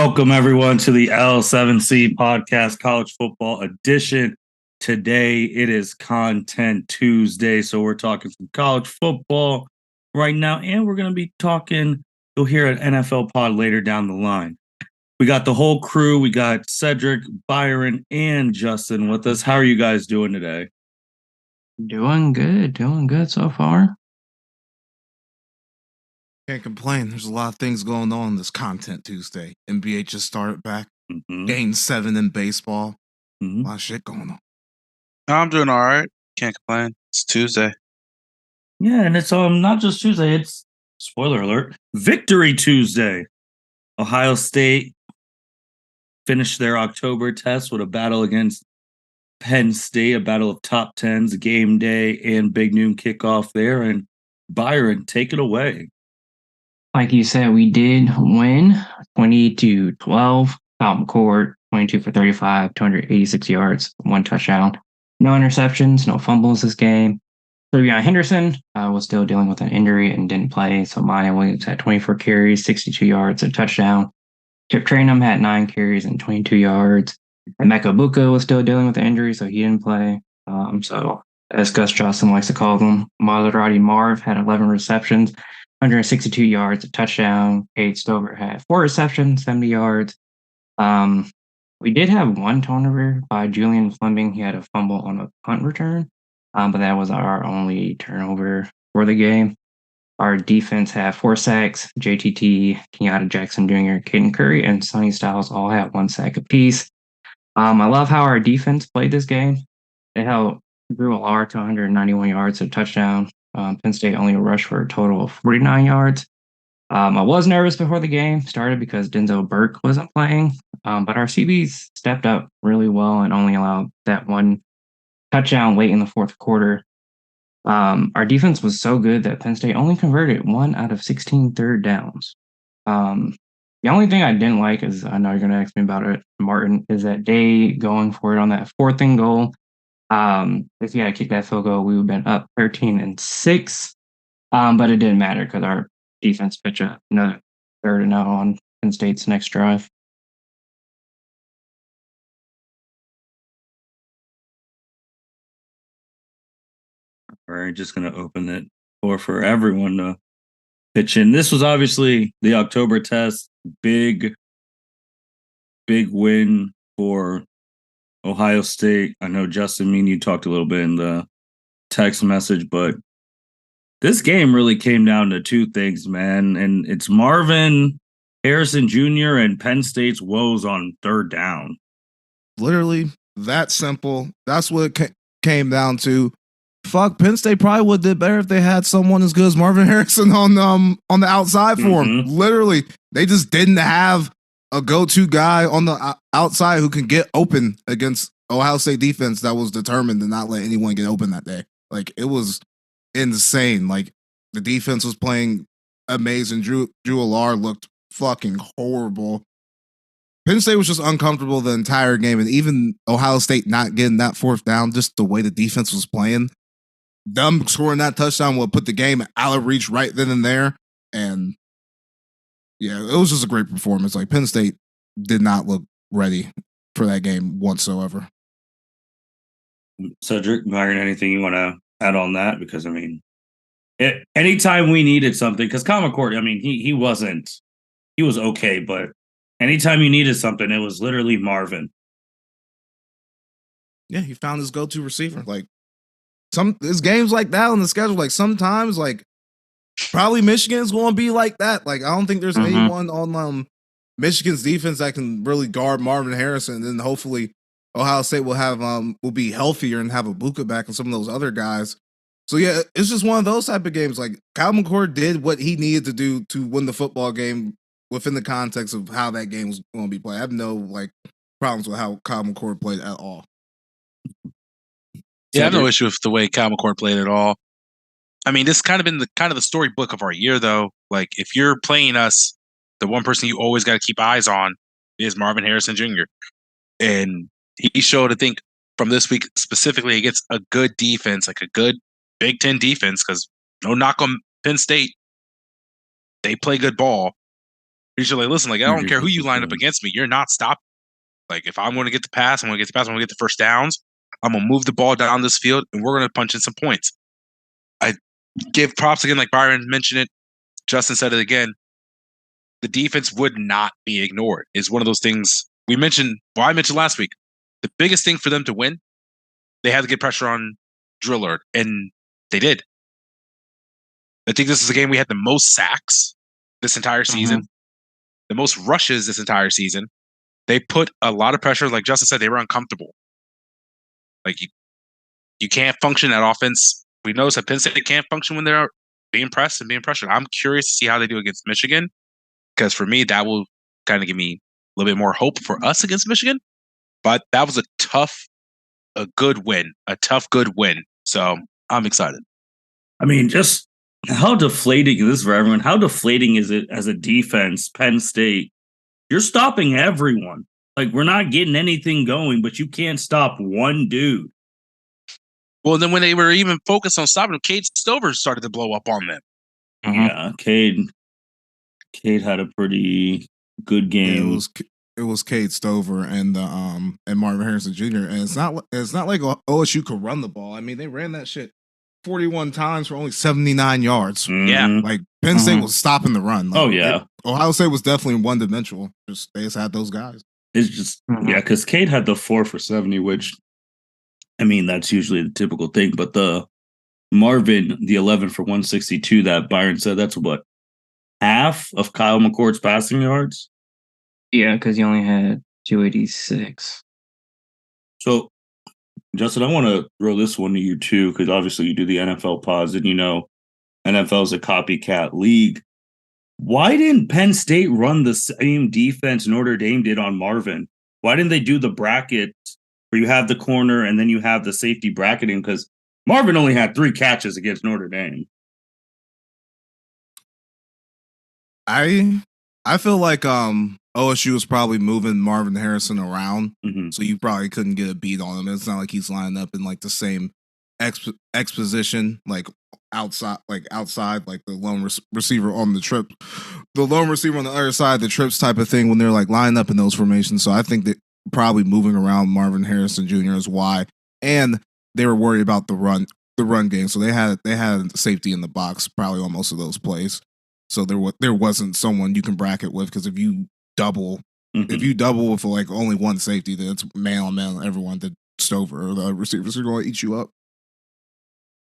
Welcome, everyone, to the L7C Podcast College Football Edition. Today, it is Content Tuesday, so we're talking some college football right now, and we're going to be talking, you'll hear an NFL pod later down the line. We got the whole crew. We got Cedric, Byron, and Justin with us. How are you guys doing today? Doing good so far. Can't complain. There's a lot of things going on this Content Tuesday. NBA just started back. Game 7 in baseball. A lot of shit going on. I'm doing all right. Can't complain. It's Tuesday. Yeah, and it's not just Tuesday. It's, spoiler alert, Victory Tuesday. Ohio State finished their October test with a battle against Penn State, a battle of top tens, game day, and big noon kickoff there. And Byron, take it away. Like you said, we did win 20-12. Top court, 22 for 35, 286 yards, 1 touchdown. No interceptions, no fumbles this game. Trevion Henderson was still dealing with an injury and didn't play. So Maya Williams had 24 carries, 62 yards, a touchdown. Chip Trainum had 9 carries and 22 yards. And Emeka Buka was still dealing with an injury, so he didn't play. So as Gus Johnson likes to call them, Maserati Marv had 11 receptions, 162 yards, a touchdown. Cade Stover had 4 receptions, 70 yards. We did have 1 turnover by Julian Fleming. He had a fumble on a punt return, but that was our only turnover for the game. Our defense had 4 sacks. JTT, Kenyatta Jackson Jr., Caden Curry, and Sonny Styles all had 1 sack apiece. I love how our defense played this game. It held Drew Allar to 191 yards, a touchdown. Penn State only rushed for a total of 49 yards. I was nervous before the game started because Denzel Burke wasn't playing, but our CBs stepped up really well and only allowed that 1 touchdown late in the fourth quarter. Our defense was so good that Penn State only converted 1 out of 16 third downs. The only thing I didn't like is, I know you're going to ask me about it, Martin, is that they going for it on that 4th and goal. If he had kicked that field goal, we would have been up 13-6. But it didn't matter because our defense pitched another 3rd and out on Penn State's next drive. We're just going to open it for everyone to pitch in. This was obviously the October test. Big win for Ohio State. I know, Justin, me and you talked a little bit in the text message, but this game really came down to 2 things, man. And it's Marvin Harrison Jr. and Penn State's woes on 3rd down. Literally that simple. That's what it came down to. Fuck, Penn State probably would have did better if they had someone as good as Marvin Harrison on the outside for him. Literally, they just didn't have a go-to guy on the outside who can get open against Ohio State defense that was determined to not let anyone get open that day. Like, it was insane. Like, the defense was playing amazing. Drew Allar looked fucking horrible. Penn State was just uncomfortable the entire game, and even Ohio State not getting that 4th down, just the way the defense was playing, them scoring that touchdown will put the game out of reach right then and there. And yeah, it was just a great performance. Like, Penn State did not look ready for that game whatsoever. Cedric, Byron, anything you want to add on that? Because, I mean, anytime we needed something, because Common Court, I mean, he was okay, but anytime you needed something, it was literally Marvin. Yeah, he found his go-to receiver. Like, there's games like that on the schedule. Like, sometimes, like, probably Michigan's going to be like that. Like, I don't think there's anyone on Michigan's defense that can really guard Marvin Harrison. And then hopefully Ohio State will be healthier and have a Buka back and some of those other guys. So yeah, it's just one of those type of games. Like, Kyle McCord did what he needed to do to win the football game within the context of how that game was going to be played. I have no problems with how Kyle McCord played at all. Yeah, I have no issue with the way Kyle McCord played at all. I mean, this has kind of been the storybook of our year, though. Like, if you're playing us, the one person you always got to keep eyes on is Marvin Harrison Jr. And he showed, I think, from this week specifically against a good defense, like a good Big Ten defense, because no knock on Penn State. They play good ball. He's just like, listen, like I don't care who you line up against me, you're not stopping. Like if I'm going to get the pass, I'm going to get the pass. I'm going to get the first downs. I'm going to move the ball down this field, and we're going to punch in some points. I give props again, like Byron mentioned it. Justin said it again. The defense would not be ignored. It's one of those things we mentioned. Well, I mentioned last week. The biggest thing for them to win, they had to get pressure on Drillard, and they did. I think this is a game we had the most sacks this entire season, the most rushes this entire season. They put a lot of pressure. Like Justin said, they were uncomfortable. Like you can't function that offense. We noticed that Penn State can't function when they're being pressed and being pressured. I'm curious to see how they do against Michigan, because for me, that will kind of give me a little bit more hope for us against Michigan. But that was a good win. So I'm excited. I mean, just how deflating this is for everyone. How deflating is it as a defense, Penn State? You're stopping everyone. Like, we're not getting anything going, but you can't stop one dude. Well, then when they were even focused on stopping him, Cade Stover started to blow up on them. Yeah, Cade had a pretty good game. Yeah, it was Cade Stover and Marvin Harrison Jr. And it's not like OSU could run the ball. I mean, they ran that shit 41 times for only 79 yards. Yeah, like Penn State was stopping the run. Like, Ohio State was definitely one dimensional. They just had those guys. It's just because Cade had the 4 for 70, which I mean that's usually the typical thing. But the Marvin, the 11 for 162 that Byron said, that's what, half of Kyle McCord's passing yards. Yeah, because he only had 286. So, Justin, I want to throw this one to you too, because obviously you do the NFL pods, and NFL is a copycat league. Why didn't Penn State run the same defense Notre Dame did on Marvin? Why didn't they do the bracket where you have the corner and then you have the safety bracketing? Because Marvin only had 3 catches against Notre Dame. I feel like OSU was probably moving Marvin Harrison around, so you probably couldn't get a beat on him. It's not like he's lining up in like the same exposition, like outside, like the lone receiver on the trip, the lone receiver on the other side of the trips type of thing when they're like lining up in those formations. So I think that probably moving around Marvin Harrison Jr. is why, and they were worried about the run game, so they had safety in the box probably on most of those plays. So there wasn't someone you can bracket with, because if you double with like only one safety, then it's man on man on everyone. The Stover or the receivers are going to eat you up.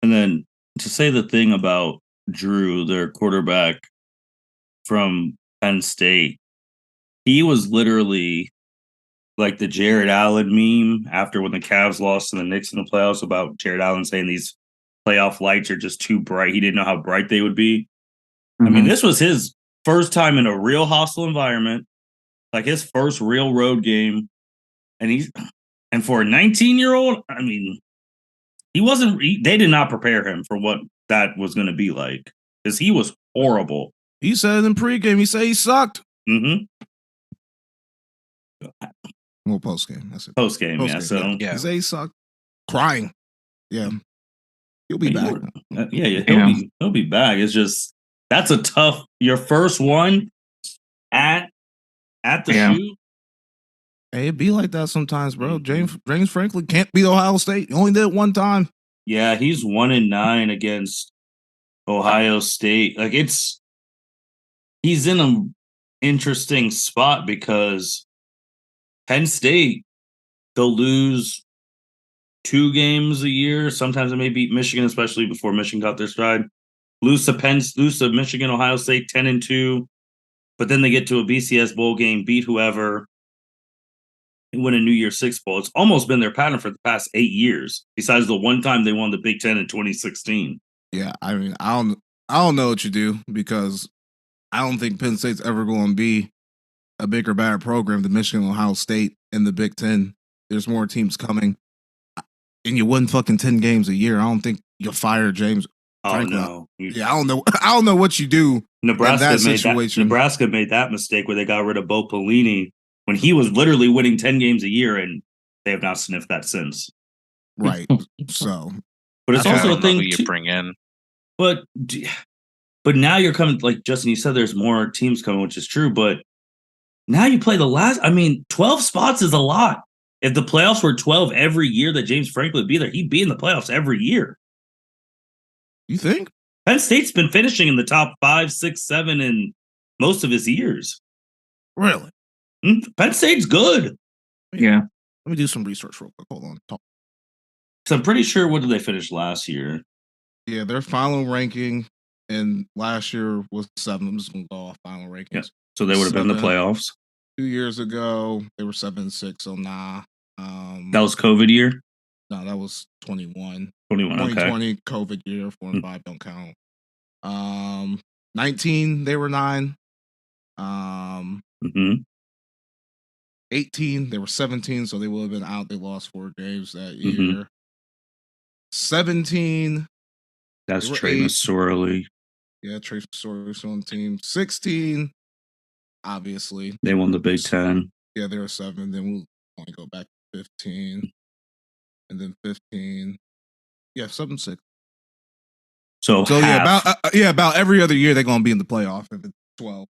And then to say the thing about Drew, their quarterback from Penn State, he was literally like the Jared Allen meme after when the Cavs lost to the Knicks in the playoffs, about Jared Allen saying these playoff lights are just too bright. He didn't know how bright they would be. I mean, this was his first time in a real hostile environment, like his first real road game. And for a 19-year-old, I mean, they did not prepare him for what that was going to be like, because he was horrible. He said in pregame, he said he sucked. Well, postgame. That's it. Postgame, yeah. So he said he sucked. Crying. Yeah. He'll be back. He'll be back. It's just, that's a tough, your first one at the shoe. Hey, it be like that sometimes, bro. James Franklin can't beat Ohio State. He only did it one time. Yeah, he's 1-9 against Ohio State. Like, he's in an interesting spot, because Penn State, they'll lose 2 games a year. Sometimes they may beat Michigan, especially before Michigan got their stride. Lose to Michigan, Ohio State 10-2, but then they get to a BCS bowl game, beat whoever, and win a New Year's Six bowl. It's almost been their pattern for the past 8 years, besides the one time they won the Big Ten in 2016. Yeah, I mean, I don't know what you do, because I don't think Penn State's ever going to be a bigger, better program than Michigan, Ohio State in the Big Ten. There's more teams coming, and you win fucking 10 games a year. I don't think you'll fire James. Oh, no. Yeah, I don't know what you do. Nebraska made that mistake where they got rid of Bo Pelini when he was literally winning 10 games a year, and they have not sniffed that since. Right. So, but it's also a thing you bring in. But now you're coming, like Justin, you said there's more teams coming, which is true, but Now you play the last. 12 spots is a lot. If the playoffs were 12 every year that James Franklin would be there, he'd be in the playoffs every year. You think? Penn State's been finishing in the top 5, 6, 7 in most of his years. Really? Penn State's good. Yeah. Let me do some research real quick. Hold on. So I'm pretty sure, what did they finish last year? Yeah, their final ranking and last year was 7. I'm just going to go off final rankings. Yeah. So they would have been in the playoffs. 2 years ago, they were 7-6. So nah. That was COVID year? No, that was 21. 2020, okay. COVID year. 4 and 5 don't count. 19, they were 9. 18, they were 17, so they would have been out. They lost 4 games that year. 17. That's Trey McSorley. Yeah, Trey McSorley's on the team. 16, obviously. They won the Big Ten. Yeah, they were 7. Then we'll only go back to 15. And then 15. Yeah, 7-6. So about every other year they're gonna be in the playoff if it's 12.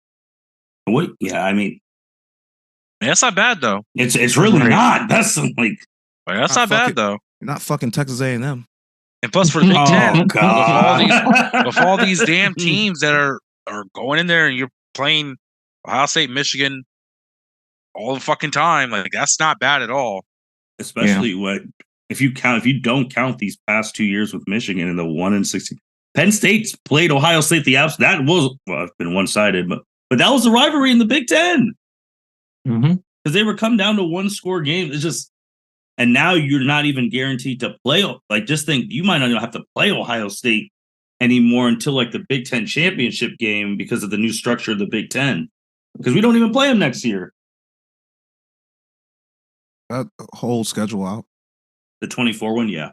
What? Yeah, that's not bad though. It's really not. That's that's not bad though. You're not fucking Texas A&M. And plus for the Big Ten, God. with all these damn teams that are going in there and you're playing Ohio State, Michigan all the fucking time, like that's not bad at all. Especially if you don't count these past 2 years with Michigan in the 1-16. Penn State's played Ohio State that was it's been one-sided, but that was the rivalry in the Big Ten. Because they were come down to 1-score games. It's just, and now you're not even guaranteed to play. Like, just think you might not even have to play Ohio State anymore until like the Big Ten championship game because of the new structure of the Big Ten. Because we don't even play them next year. That whole schedule out. The 24 one, yeah.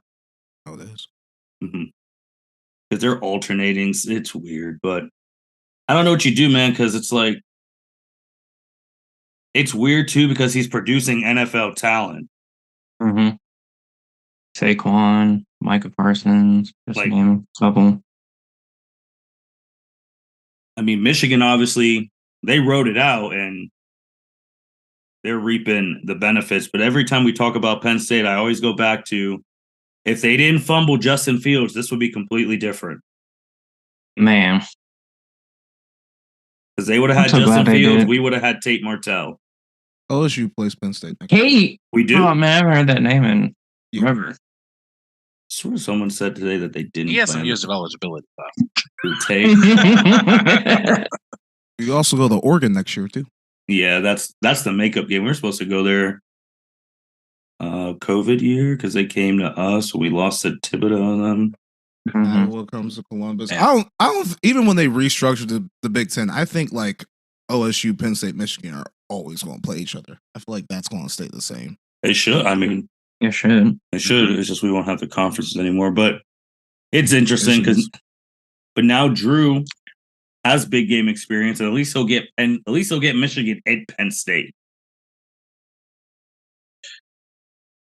Oh, it is. Because they're alternating. It's weird, but I don't know what you do, man, because it's like, it's weird too because he's producing NFL talent. Saquon, Micah Parsons, just name a couple. Michigan, obviously, they wrote it out and they're reaping the benefits. But every time we talk about Penn State, I always go back to, if they didn't fumble Justin Fields, this would be completely different. Man. Because they would have had Justin Fields, we would have had Tate Martell. OSU plays Penn State. Hey, we do. Oh man, I haven't heard that name in forever. I swear someone said today that they didn't. He has some years of eligibility though. Tate. You also go to Oregon next year too. Yeah, that's the makeup game. We were supposed to go there COVID year because they came to us. We lost to Thibodeau on them. What comes to Columbus? I don't. Even when they restructured the Big Ten, I think like OSU, Penn State, Michigan are always going to play each other. I feel like that's going to stay the same. They should. It should. It should. It's just we won't have the conferences anymore. But it's interesting because, but now Drew has big game experience, and at least he'll get Michigan at Penn State.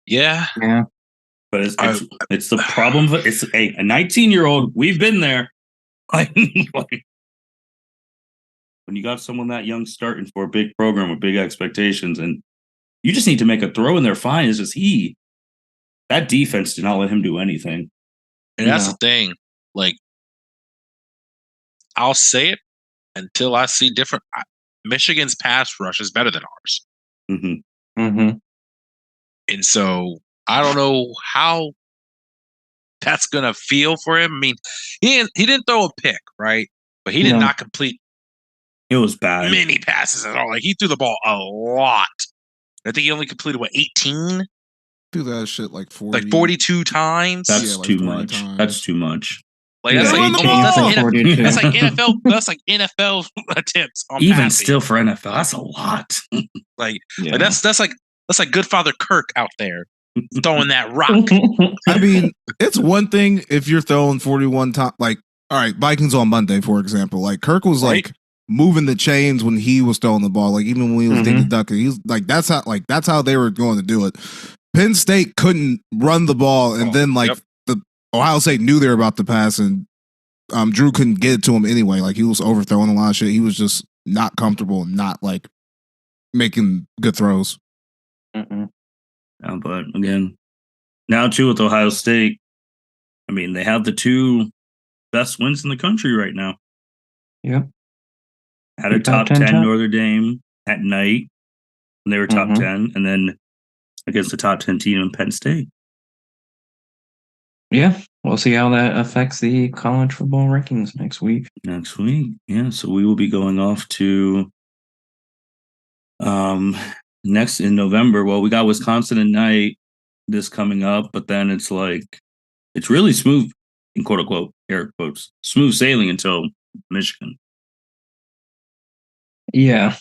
Yeah. But it's the problem. It's a 19-year-old. We've been there. When you got someone that young starting for a big program with big expectations, and you just need to make a throw and they're fine. It's just that defense did not let him do anything. And that's the thing. Like, I'll say it until I see different. Michigan's pass rush is better than ours. And so I don't know how that's gonna feel for him. He didn't throw a pick, right? But he did not complete. It was bad. Many passes at all. Like, he threw the ball a lot. I think he only completed 18. Do that shit like 40, like 42 times. That's too much. Times. That's too much. Like that's like NFL. That's like NFL attempts. On Even passing. Still for NFL, that's a lot. Like that's like good Father Kirk out there throwing that rock. It's one thing if you're throwing 41 times. Like, all right, Vikings on Monday, for example. Like Kirk was like moving the chains when he was throwing the ball. Like even when he was dinky ducking, he's like that's how they were going to do it. Penn State couldn't run the ball, and then the Ohio State knew they were about to pass, and Drew couldn't get it to him anyway. Like he was overthrowing a lot of shit. He was just not comfortable and not like making good throws. But again, now too with Ohio State, I mean, they have the 2 best wins in the country right now. Yep. Had a top 10 Notre Dame at night, and they were top 10, and then against the top 10 team in Penn State. Yeah, we'll see how that affects the college football rankings next week. Yeah. So we will be going off to next in November. Well, we got Wisconsin at night this coming up, but then it's really smooth, in quote unquote, air quotes, smooth sailing until Michigan. Yeah.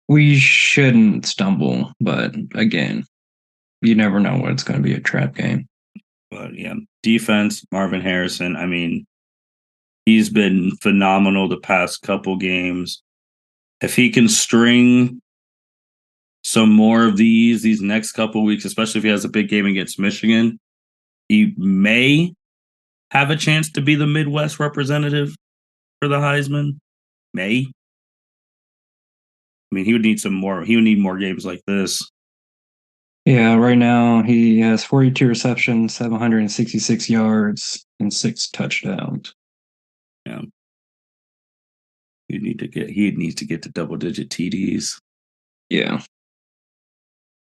We shouldn't stumble, but again, you never know what it's going to be a trap game. But yeah, defense, Marvin Harrison, I mean, he's been phenomenal the past couple games. If he can string some more of these next couple weeks, especially if he has a big game against Michigan, he may have a chance to be the Midwest representative for the Heisman. May. I mean, he would need more games like this. Yeah, right now he has 42 receptions, 766 yards, and 6 touchdowns. Yeah. He needs to get to double-digit TDs. Yeah.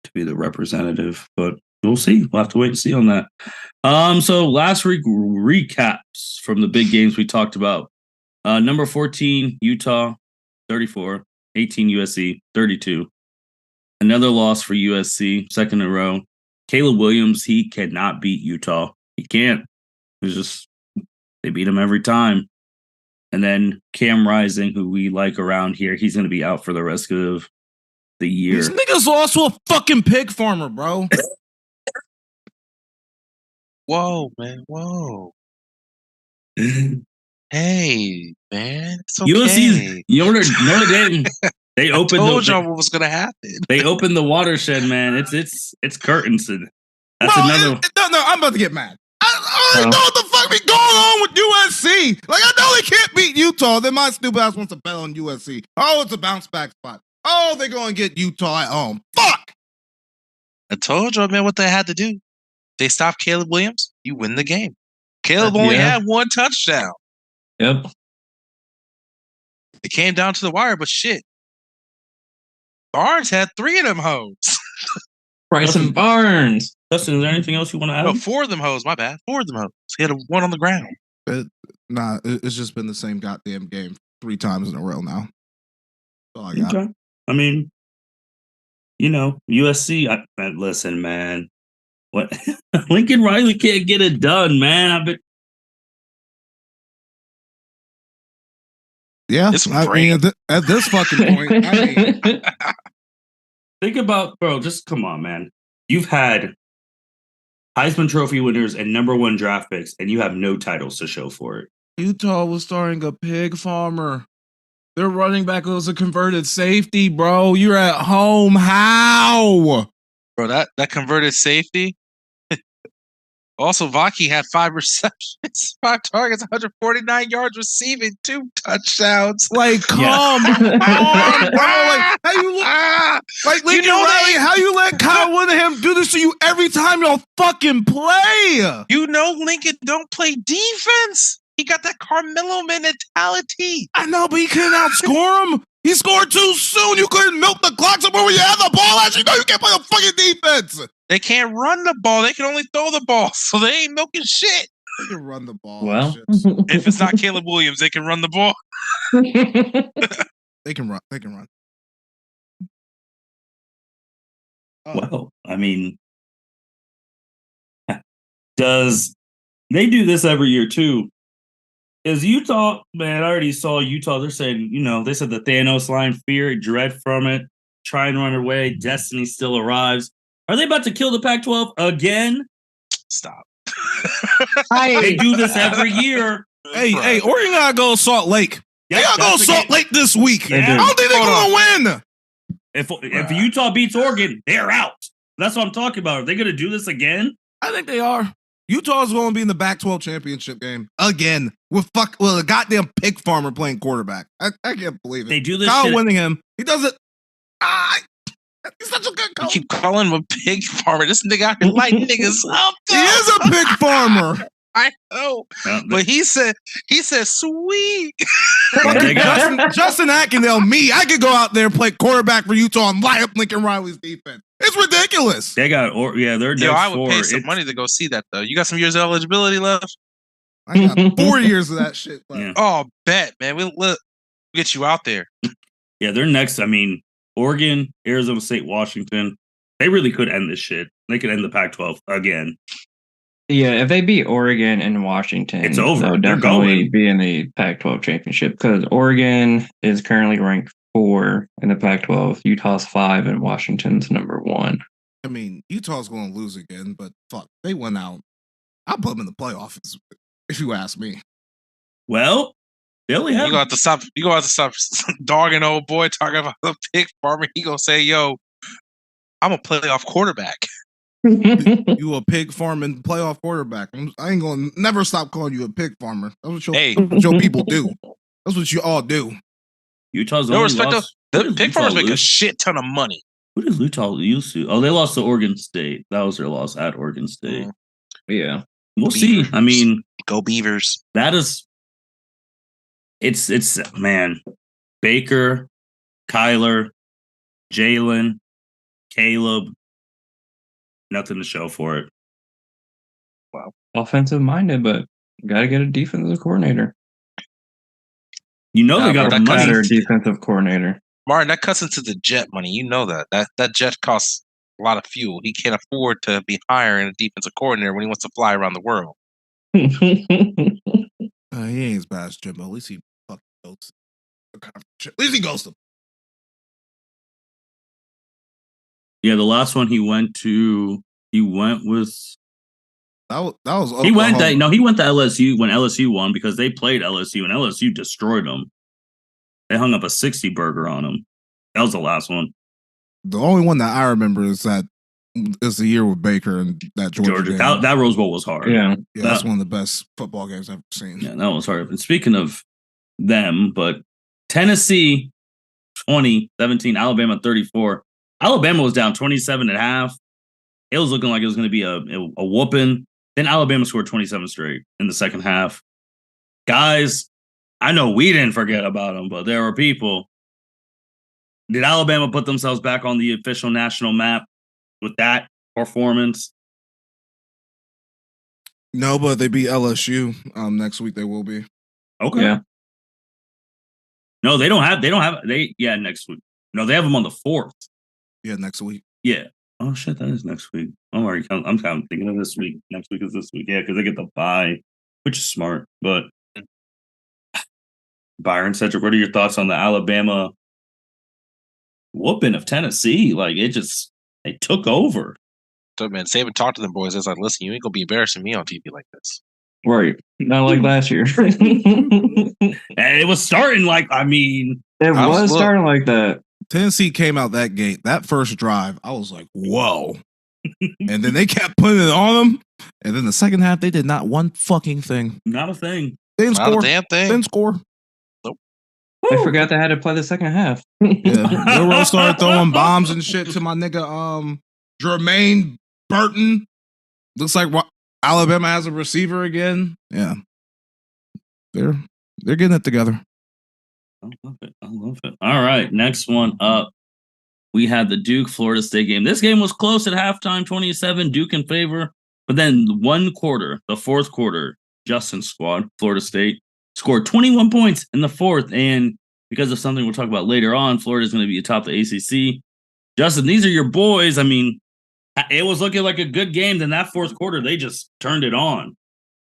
To be the representative, but we'll see. We'll have to wait and see on that. So last week recaps from the big games we talked about. Number 14, Utah, 34. 18 USC, 32. Another loss for USC, second in a row. Caleb Williams, he cannot beat Utah. He can't. It's just, they beat him every time. And then Cam Rising, who we like around here, he's going to be out for the rest of the year. These niggas lost to a fucking pig farmer, bro. Whoa, man. Whoa. Hey, man. It's okay. USC's Notre Dame. They opened. I told y'all what was gonna happen. They opened the watershed, man. It's curtains. That's bro, another. No, I'm about to get mad. I don't know what the fuck be going on with USC. Like, I know they can't beat Utah. Then my stupid ass wants to bet on USC. Oh, it's a bounce back spot. Oh, they're going to get Utah at home. Fuck! I told y'all, man, what they had to do. They stopped Caleb Williams. You win the game. Caleb only had 1 touchdown. Yep. It came down to the wire, but shit. Barnes had 3 of them hoes. Bryson Barnes. Dustin, is there anything else you want to add? No, 4 of them hoes. My bad. 4 of them hoes. He had 1 on the ground. It's just been the same goddamn game 3 times in a row now. That's all I got. Okay. I mean, USC. Listen, man. What Lincoln Riley can't get it done, man. Yeah, I mean, at this fucking point, I mean, think about, bro. Just come on, man. You've had Heisman Trophy winners and number 1 draft picks, and you have no titles to show for it. Utah was starting a pig farmer. Their running back was a converted safety, bro. You're at home. How? Bro, that converted safety. Also, Vaki had 5 receptions, 5 targets, 149 yards receiving, 2 touchdowns. Like, come on, bro. Like, how you look? Like, Lincoln Riley, how you let Kyle Whittingham do this to you every time y'all fucking play? Lincoln don't play defense. He got that Carmelo mentality. I know, but he couldn't outscore him. He scored too soon. You couldn't milk the clock somewhere when you had the ball. Actually, no, you can't play the fucking defense. They can't run the ball. They can only throw the ball, so they ain't milking shit. They can run the ball. Well, if it's not Caleb Williams, they can run the ball. They can run. They can run. Well, I mean, they do this every year too? Is Utah, man, I already saw Utah. They're saying, they said the Thanos line, fear, dread from it, try and run away. Destiny still arrives. Are they about to kill the Pac-12 again? Stop. They do this every year. Hey, Oregon gotta go to Salt Lake. They gotta go to Salt Lake this week. Yeah. I don't think they're gonna win. If Utah beats Oregon, they're out. That's what I'm talking about. Are they gonna do this again? I think they are. Utah's going to be in the Pac-12 championship game again with a goddamn pig farmer playing quarterback. I can't believe it. They do this. Kyle Whittingham, he does it He's such a good You coach. keep calling him a pig farmer. This nigga out here lighting niggas up. He is a pig farmer. I know, but he said sweet. Justin Atkindale, me. I could go out there and play quarterback for Utah and light up Lincoln Riley's defense. It's ridiculous. They got, they're Yo, I would pay some money to go see that though. You got some years of eligibility left? I got 4 years of that shit left. Yeah. Oh, bet, man. We'll get you out there. Yeah, they're next. I mean, Oregon, Arizona State, Washington. They really could end this shit. They could end the Pac-12 again. Yeah, if they beat Oregon and Washington, it's over. They'll definitely be in the Pac-12 championship because Oregon is currently ranked 4 in the Pac-12. Utah's 5 and Washington's number 1. I mean, Utah's going to lose again, but fuck, they went out. I'll put them in the playoffs if you ask me. Well, they only have. You gonna have to stop dogging old boy talking about the pig farmer. He gonna say, "Yo, I'm a playoff quarterback." You a pig farming playoff quarterback. I ain't gonna never stop calling you a pig farmer. That's what your people do. That's what you all do. Utah's no only respect. lost. The pig farmers make a shit ton of money. Who does Utah lose to? Oh, they lost to Oregon State. That was their loss at Oregon State. Yeah, we'll see. I mean, go Beavers. That is. It's man, Baker, Kyler, Jalen, Caleb. Nothing to show for it. Wow. Offensive minded, but got to get a defensive coordinator. You know they got the money. Defensive coordinator. Martin, that cuts into the jet money. You know that jet costs a lot of fuel. He can't afford to be hiring a defensive coordinator when he wants to fly around the world. He ain't as bad as Jimbo. At least he fucking goes. At least he goes to. Yeah, the last one he went with. That was. Oklahoma. He went to LSU when LSU won because they played LSU and LSU destroyed them. They hung up a 60 burger on them. That was the last one. The only one that I remember is the year with Baker and that Georgia game. That Rose Bowl was hard. Yeah, that's one of the best football games I've ever seen. Yeah, that was hard. And speaking of them, but Tennessee 20-17, Alabama 34. Alabama was down 27.5. It was looking like it was going to be a whooping. Then Alabama scored 27 straight in the second half. Guys, I know we didn't forget about them, but there were people. Did Alabama put themselves back on the official national map with that performance? No, but they beat LSU. Next week they will be. Okay. Yeah. No, they don't have next week. No, they have them on the 4th. Yeah, next week. Yeah. Oh shit, that is next week. I'm kind of thinking of this week. Next week is this week. Yeah, because they get the bye, which is smart. But Byron, Cedric, what are your thoughts on the Alabama whooping of Tennessee? Like it took over. So man, Saban talked to them boys. I was like, listen, you ain't gonna be embarrassing me on TV like this. Right. Not like last year. And it was starting starting like that. Tennessee came out that gate, that first drive, I was like, whoa. And then they kept putting it on them. And then the second half, they did not one fucking thing. Not a thing. They didn't score. Not a damn thing. Didn't score. Nope. I forgot they had to play the second half. Yeah. Wilrow started throwing bombs and shit to my nigga Jermaine Burton. Looks like Alabama has a receiver again. Yeah. They're getting it together. I love it. All right, next one up. We had the Duke-Florida State game. This game was close at halftime, 27, Duke in favor. But then one quarter, the fourth quarter, Justin's squad, Florida State, scored 21 points in the fourth. And because of something we'll talk about later on, Florida's going to be atop the ACC. Justin, these are your boys. I mean, it was looking like a good game. Then that fourth quarter, they just turned it on.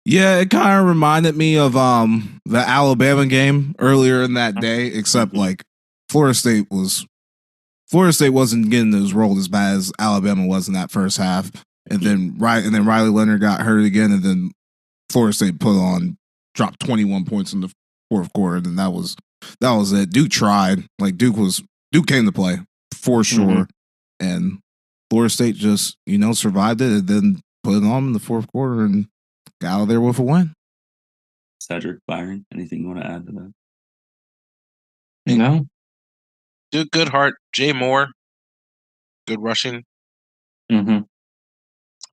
Yeah, it kind of reminded me of the Alabama game earlier in that day, except like Florida State wasn't getting as rolled as bad as Alabama was in that first half, and then Riley Leonard got hurt again, and then Florida State dropped 21 points in the fourth quarter, and that was it. Duke tried, like Duke came to play for sure, and Florida State just survived it, and then put it on in the fourth quarter and got out of there with a win. Cedric, Byron, anything you want to add to that? No. Good heart. Jay Moore, good rushing. Mm-hmm. I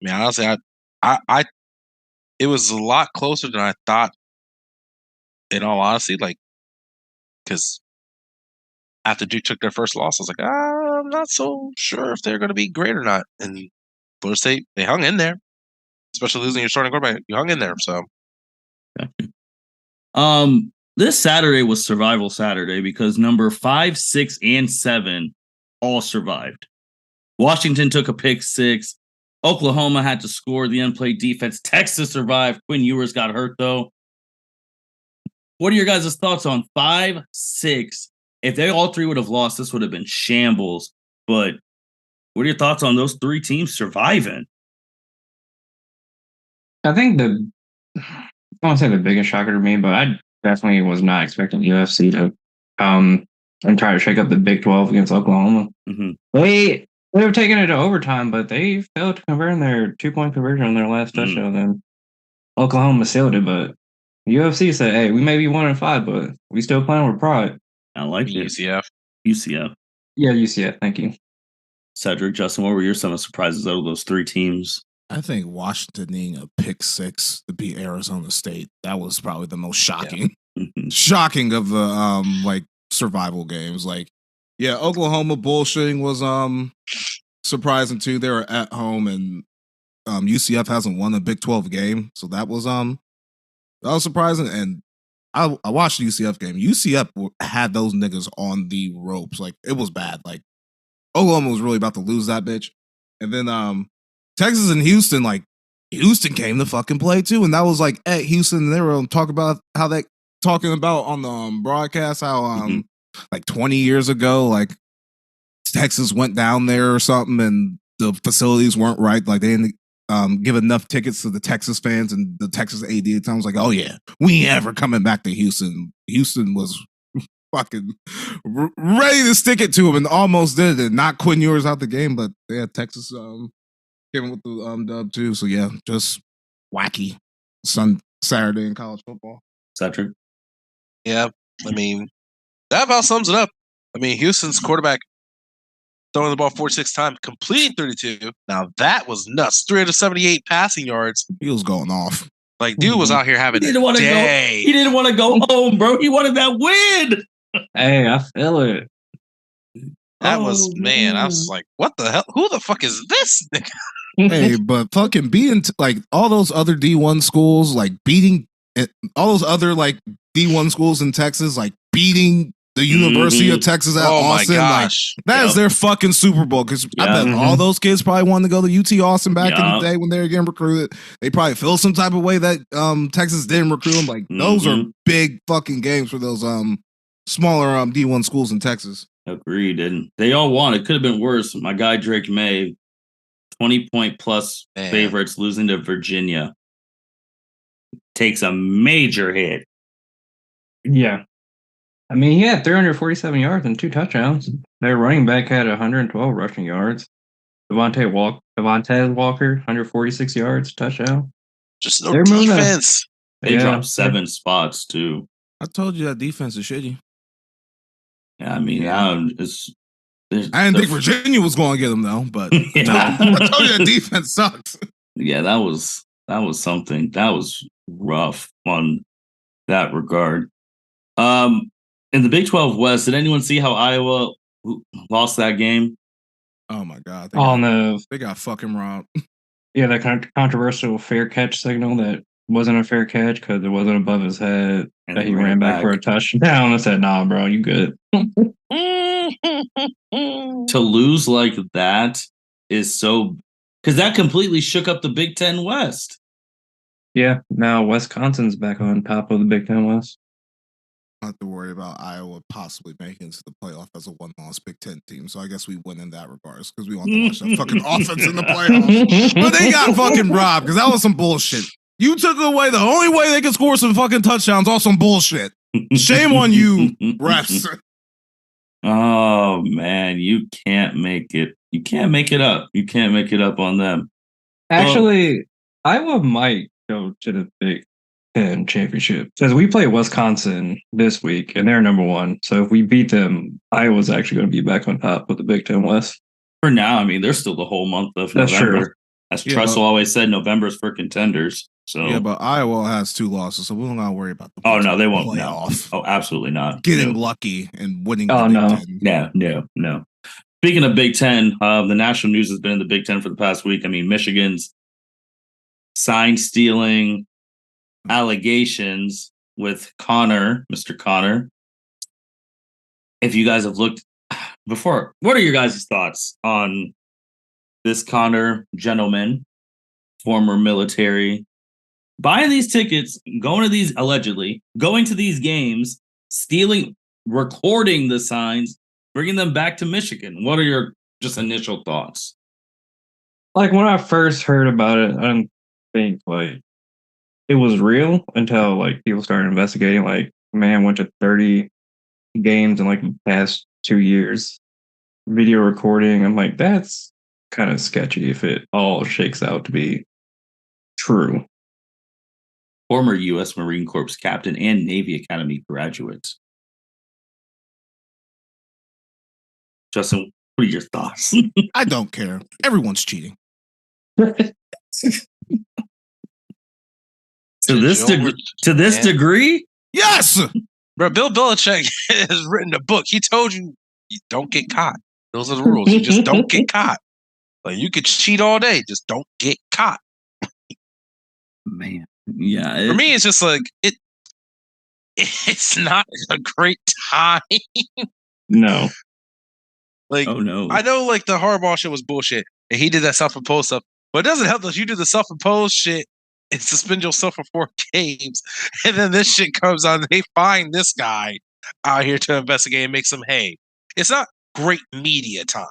mean, honestly, it was a lot closer than I thought. In all honesty, like, because after Duke took their first loss, I was like, I'm not so sure if they're going to be great or not. And Florida State, they hung in there, especially losing your starting quarterback. You hung in there, so. This Saturday was Survival Saturday because number 5, 6, and 7 all survived. Washington took a pick 6. Oklahoma had to score the unplayed defense. Texas survived. Quinn Ewers got hurt, though. What are your guys' thoughts on 5, 6? If they all three would have lost, this would have been shambles. But what are your thoughts on those 3 teams surviving? I think I won't say the biggest shocker to me, but I definitely was not expecting UFC to come and try to shake up the Big 12 against Oklahoma. Mm-hmm. They were taking it to overtime, but they failed to convert their 2-point conversion on their last touchdown. And Oklahoma sealed it, but UFC said, "Hey, we may be 1-5, but we still playing with pride." I like it. UCF. Yeah, UCF. Thank you. Cedric, Justin, what were some of the surprises out of those 3 teams? I think Washington needing a pick 6 to beat Arizona State. That was probably the most shocking, shocking of the survival games. Like, yeah, Oklahoma bullshitting was surprising too. They were at home, and UCF hasn't won a Big 12 game, so that was surprising. And I watched the UCF game. UCF had those niggas on the ropes. Like, it was bad. Like, Oklahoma was really about to lose that bitch. And then Texas and Houston, like, Houston came to fucking play too. And that was like at Houston, they were talking about on the broadcast how like 20 years ago, like, Texas went down there or something and the facilities weren't right. Like, they didn't give enough tickets to the Texas fans, and the Texas AD at the time was like, "Oh yeah, we ain't ever coming back to Houston." Houston was fucking ready to stick it to him and almost did it. Not Quinn Ewers out the game, but they had Texas came with the dub too. So yeah, just wacky Saturday in college football. Cedric? Yeah, I mean, that about sums it up. I mean, Houston's quarterback throwing the ball 46 times, completing 32. Now that was nuts. 378 passing yards. He was going off. Like, dude was out here having a day. He didn't want to go home, bro. He wanted that win. Hey, I feel it. That was, man, I was like, what the hell? Who the fuck is this nigga? Hey, but fucking beating like all those other D1 schools, like beating all those other like D1 schools in Texas, like beating the University of Texas at Austin. Like, that is their fucking Super Bowl. Because I bet all those kids probably wanted to go to UT Austin back in the day when they were getting recruited. They probably feel some type of way that Texas didn't recruit them. Like, those are big fucking games for those smaller D1 schools in Texas. Agreed. And they all won. It could have been worse. My guy Drake May, 20-point plus favorites, losing to Virginia. Takes a major hit. Yeah. I mean, he had 347 yards and 2 touchdowns. Their running back had 112 rushing yards. Devontae Walker, 146 yards, touchdown. Just no defense. They dropped 7 spots, too. I told you that defense is shitty. Yeah, I mean, I didn't think Virginia was going to get them, though, but I told you that defense sucks. Yeah, that was something. That was rough on that regard. In the Big 12 West, did anyone see how Iowa lost that game? Oh my God! They got fucking robbed. Yeah, that controversial fair catch signal that wasn't a fair catch because it wasn't above his head. And that he ran back for a touchdown. I said, "Nah, bro, you good." To lose like that is so, because that completely shook up the Big 10 West. Yeah, now Wisconsin's back on top of the Big 10 West. I don't have to worry about Iowa possibly making it to the playoff as a one-loss Big 10 team. So I guess we win in that regards because we want to watch that fucking offense in the playoffs. But they got fucking robbed because that was some bullshit. You took away the only way they could score some fucking touchdowns off some bullshit. Shame on you, refs. Oh man, you can't make it. You can't make it up. You can't make it up on them. Actually, Iowa might go to the Big Ten championship. Because we play Wisconsin this week, and they're number 1. So if we beat them, Iowa's actually going to be back on top with the Big Ten West. For now, I mean, they're still the whole month of That's November. true. As Tressel always said, November's for contenders. So yeah, but Iowa has 2 losses, so we don't gotta worry about the oh no, they won't playoff. No. Oh, absolutely not. Getting lucky and winning. Oh no, no. Speaking of Big Ten, the national news has been in the Big Ten for the past week. I mean, Michigan's sign stealing allegations with Mr. Connor. If you guys have looked before, what are your guys' thoughts on this Connor gentleman, former military, buying these tickets, going to these games, stealing, recording the signs, bringing them back to Michigan? What are your just initial thoughts? Like when I first heard about it, I didn't think like it was real until like people started investigating. Like, man went to 30 games in like the past 2 years, video recording. I'm like, that's kind of sketchy if it all shakes out to be true. Former U.S. Marine Corps captain and Navy Academy graduate. Justin, what are your thoughts? I don't care. Everyone's cheating. To this degree? Yes! Bro, Bill Belichick has written a book. He told you don't get caught. Those are the rules. You just don't get caught. Like, you could cheat all day, just don't get caught. Man, yeah. For me, it's just like it's not a great time. No. Like, oh no. I know like the Harbaugh shit was bullshit, and he did that self-imposed stuff, but it doesn't help that you do the self-imposed shit and suspend yourself for 4 games, and then this shit comes on. And they find this guy out here to investigate and make some hay. It's not great media time.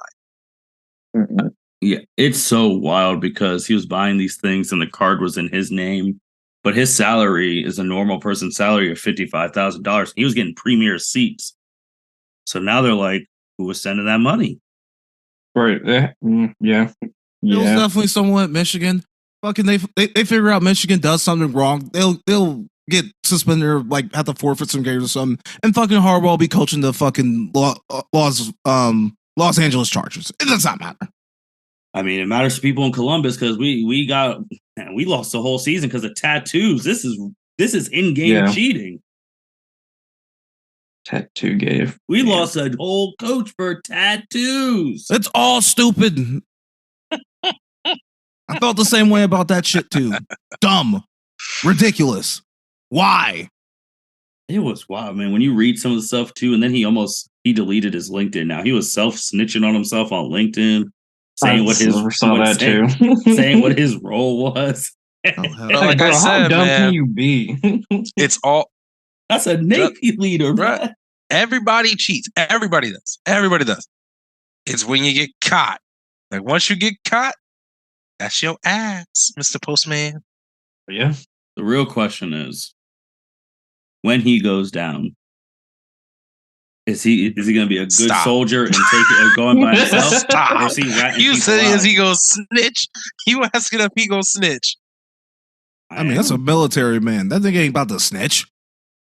Mm-hmm. Yeah, it's so wild because he was buying these things and the card was in his name, but his salary is a normal person's salary of $55,000. He was getting premier seats. So now they're like, who was sending that money? Right. Yeah. It was definitely someone at Michigan. Fucking they figure out Michigan does something wrong. They'll get suspended or like have to forfeit some games or something. And fucking Harbaugh will be coaching the fucking Los Angeles Chargers. It does not matter. I mean, it matters to people in Columbus because we lost the whole season because of tattoos. This is in-game cheating. Tattoo game. We lost a whole coach for tattoos. It's all stupid. I felt the same way about that shit too. Dumb. Ridiculous. Why? It was wild, man. When you read some of the stuff too, and then he deleted his LinkedIn. Now he was self-snitching on himself on LinkedIn. Saying what his role was. Like I said, how dumb man, can you be? It's all that's a Navy leader, bro. Everybody cheats. Everybody does. It's when you get caught. Like once you get caught, that's your ass, Mr. Postman. Yeah. The real question is, when he goes down, is he going to be a good soldier and take it going by himself? Stop. Or is he ratting you people said out? Is he gonna snitch? You asking if he gonna snitch? I mean, that's a military man. That nigga ain't about to snitch.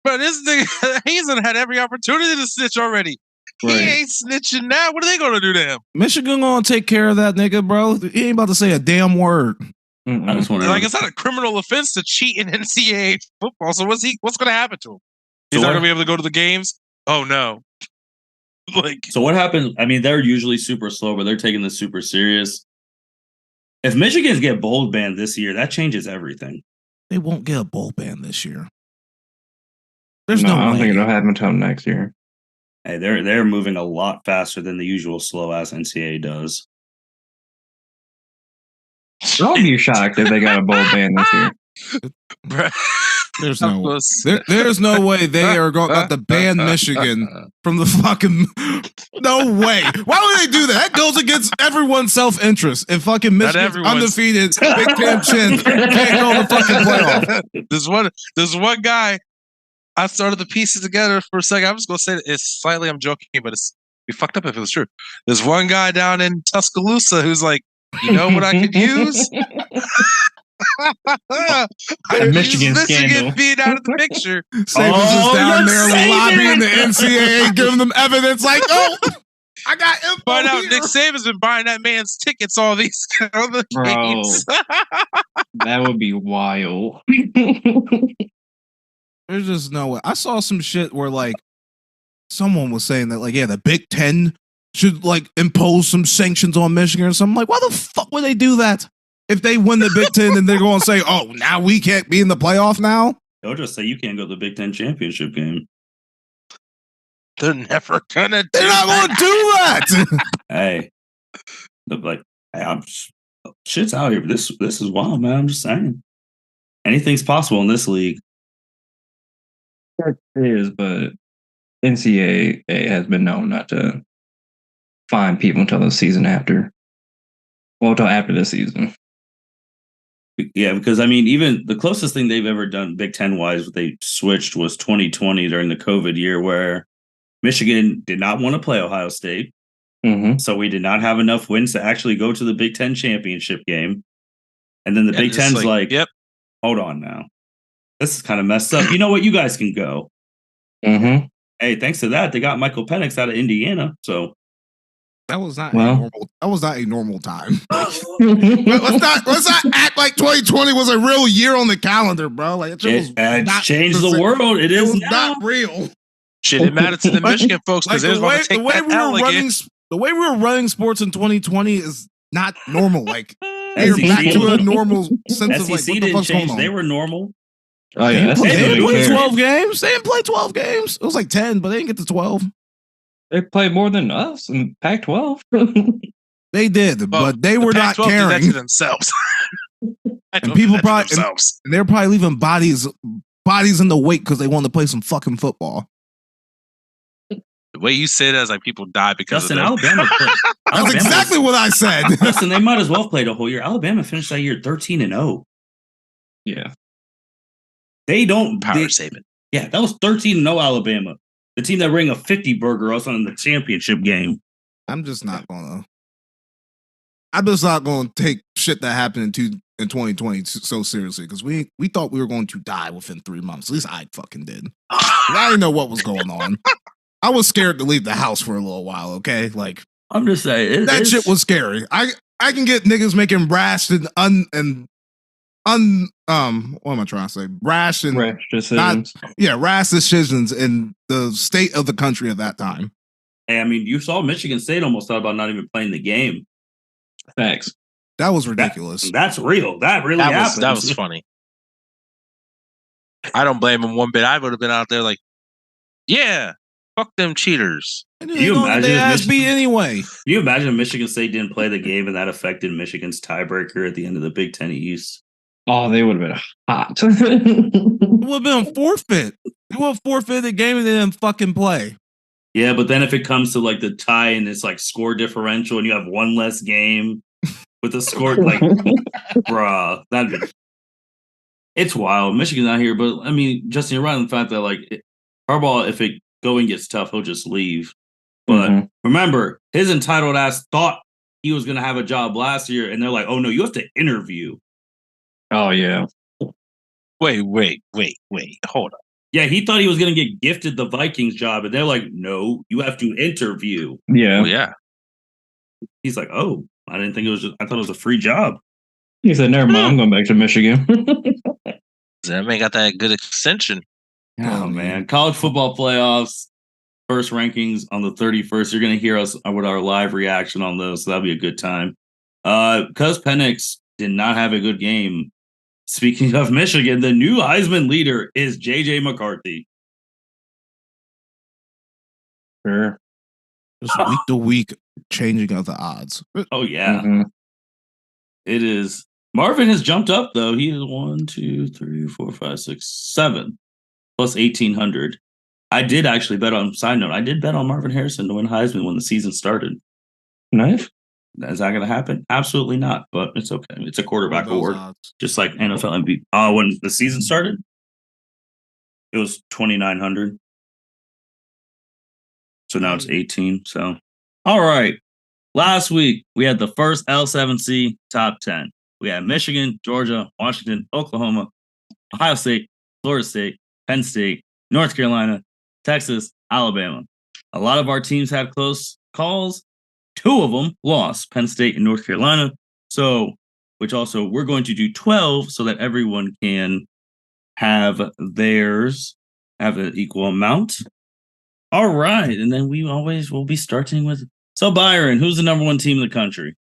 But this nigga, he's had every opportunity to snitch already. Right. He ain't snitching now. What are they gonna do to him? Michigan gonna take care of that nigga, bro. He ain't about to say a damn word. I just want to it's not a criminal offense to cheat in NCAA football. So what's gonna happen to him? He's not gonna be able to go to the games. Oh no. So what happened? I mean, they're usually super slow, but they're taking this super serious. If Michigan get bowl banned this year, that changes everything. They won't get a bowl ban this year. There's no I don't way. think it'll happen until next year. Hey, they're moving a lot faster than the usual slow ass NCAA does. I'll be shocked if they got a bowl ban this year. There's no way. There's no way they are going to ban Michigan from the fucking. No way. Why would they do that? That goes against everyone's self-interest. If fucking Michigan's undefeated, Big Ten chin can't go to the fucking playoff. There's one guy. I started the pieces together for a second. I'm just gonna say it's slightly. I'm joking, but it's be fucked up if it was true. There's one guy down in Tuscaloosa who's like, you know what I could use? Michigan scandal being out of the picture. Saban's just down there lobbying the NCAA, giving them evidence like, oh, I got info Find out here. Nick Saban's been buying that man's tickets all these other games. That would be wild. There's just no way. I saw some shit where like someone was saying that like, yeah, the Big Ten should like impose some sanctions on Michigan or something. Like, why the fuck would they do that? If they win the Big Ten and they're going to say, oh, now we can't be in the playoff now? They'll just say you can't go to the Big Ten championship game. They're never gonna. They're not going to do that. Hey, shit's out here. But this is wild, man. I'm just saying, anything's possible in this league. It is, but NCAA has been known not to fine people until the season after. Well, until after the season. Yeah, because I mean, even the closest thing they've ever done Big Ten wise, what they switched was 2020 during the COVID year, where Michigan did not want to play Ohio State. Mm-hmm. So we did not have enough wins to actually go to the Big Ten championship game. And then the Big Ten's like, yep, hold on now. This is kind of messed up. You know what? You guys can go. Mm-hmm. Hey, thanks to that, they got Michael Penix out of Indiana. So that was not a normal time. let's not act like 2020 was a real year on the calendar, bro. Like it's changed the world. It is not real. Shit, it mattered to the Michigan folks because like the way we were running sports in 2020 is not normal. Like they're back to a normal sense of like what the fuck's going on. They were normal. Oh yeah, they didn't play 12 games. They didn't play 12 games. It was like 10, but they didn't get to 12. They played more than us in Pac-12. They did, but they were not caring. Did that to themselves. And people probably and they're probably leaving bodies in the wake because they wanted to play some fucking football. The way you say that is like people die because Justin, of that. Alabama. That's exactly what I said. Listen, they might as well play the whole year. Alabama finished that year 13-0. Yeah. They don't Saban. Yeah, that was 13-0 Alabama. The team that rang a 50 burger us in the championship game. I'm just not gonna take shit that happened in 2020 so seriously because we thought we were going to die within 3 months. At least I fucking did. I didn't know what was going on. I was scared to leave the house for a little while. Okay, like I'm just saying that shit was scary. I can get niggas making rash and what am I trying to say? Rash decisions. Rash decisions in the state of the country at that time. Hey, I mean, you saw Michigan State almost thought about not even playing the game. Thanks. That was ridiculous. That's real. That really happened. That was funny. I don't blame him one bit. I would have been out there like, yeah, fuck them cheaters. Can you imagine anyway? Can you imagine if Michigan State didn't play the game and that affected Michigan's tiebreaker at the end of the Big Ten East? Oh, they would have been hot. It would have been a forfeit. They would have forfeited the game and they didn't fucking play. Yeah, but then if it comes to like the tie and it's like score differential and you have one less game with the score, like, bruh, it's wild. Michigan's not here, but I mean, Justin, you're right on the fact that like Harbaugh, if it going gets tough, he'll just leave. But remember, his entitled ass thought he was going to have a job last year, and they're like, "Oh no, you have to interview." Oh yeah. Wait. Hold on. Yeah, he thought he was going to get gifted the Vikings job, and they're like, "No, you have to interview." Yeah. Oh, yeah. He's like, "Oh, I didn't think it was. I thought it was a free job." He said, "Never mind, I'm going back to Michigan." That man got that good extension. Oh man, college football playoffs. First rankings on the 31st. You're going to hear us with our live reaction on those. So that'll be a good time. Because Penix did not have a good game. Speaking of Michigan, the new Heisman leader is J.J. McCarthy. Sure. Just week to week changing of the odds. Oh, yeah. It is. Marvin has jumped up, though. He is 1, 2, 3, 4, 5, 6, 7 plus 1,800. I did actually bet on, side note, I did bet on Marvin Harrison to win Heisman when the season started. Nice. Is that going to happen? Absolutely not, but it's okay. It's a quarterback award, just like NFL MVP. When the season started, it was 2,900. So now it's 18. So, all right. Last week, we had the first L7C top 10. We have Michigan, Georgia, Washington, Oklahoma, Ohio State, Florida State, Penn State, North Carolina, Texas, Alabama. A lot of our teams had close calls. 2 of them lost, Penn State and North Carolina. So, which also we're going to do 12 so that everyone can have theirs, have an equal amount. All right. And then we always will be starting with. So, Byron, who's the number 1 team in the country?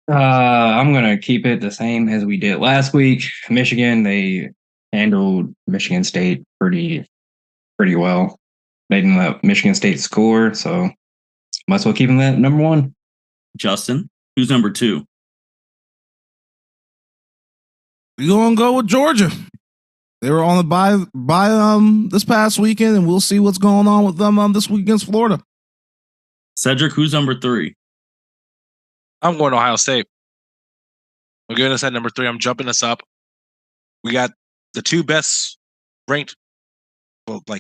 I'm going to keep it the same as we did last week. Michigan, they handled Michigan State pretty well. They didn't let Michigan State score, so might as well keep them at number 1. Justin, who's number 2? We're going to go with Georgia. They were on the bye this past weekend, and we'll see what's going on with them this week against Florida. Cedric, who's number 3? I'm going to Ohio State. I'm giving us at number 3. I'm jumping us up. We got the 2 best ranked,